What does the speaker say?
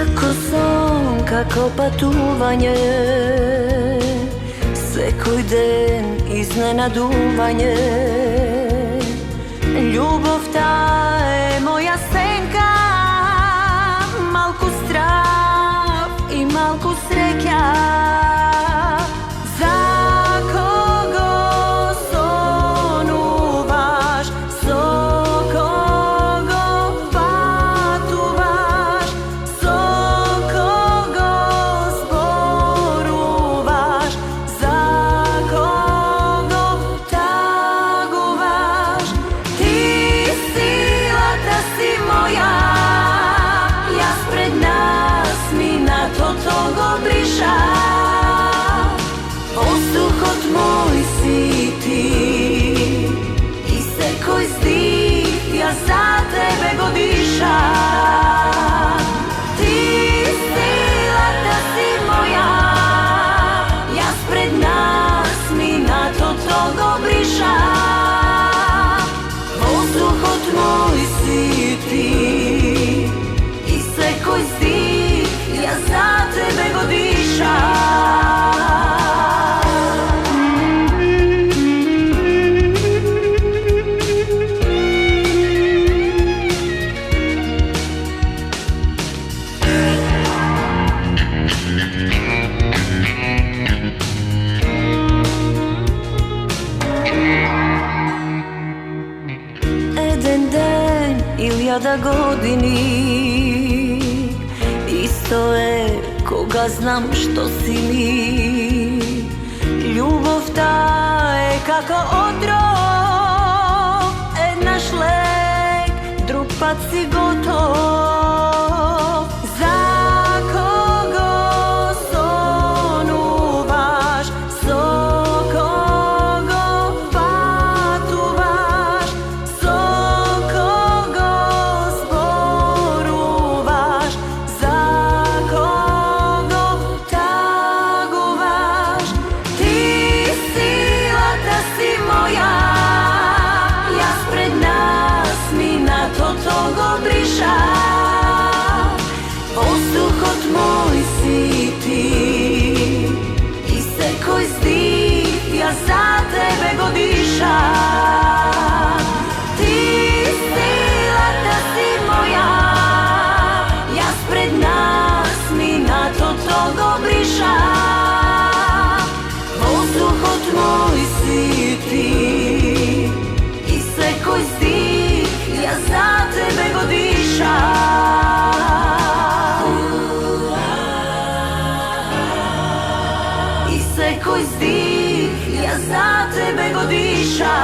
Kako son, kako patuvanje, svekoj den iznenaduvanje. Ljubov ta je moja senka, malku strah i malku sreća. Za kogo sonuvaš, so kogo patuvaš, so kogo sporuvaš, za kogo taguvaš. Ti sila da si moja, ja spred nas mi na to togo briša. Posluhot moj si ti i sekoj zdih, ja za tebe godiša. Ti sila da si moja, ja spred nas mi na to togo briša. Posluhot moj si ti i sekoj zdih, ja za tebe godiša. Iljada godini, isto je koga znam što si mi. Ljubav ta je kako otrov, naš lek, drupac si gotov. Za kogo sonuvaš, so kogo patuvaš, so kogo sporuvaš, za kogo taguvaš. Ti sila da si moja, ja spred nas mi na to togo briša. Posluhot moj si ti i sekoj zdih, ja za tebe godiša. Ti sila da si moja, ja spred nas mi na to togo briša. Posluhot moj si ti i sekoj zdih, ja za tebe godiša. I sekoj zdih, ja za tebe godiša.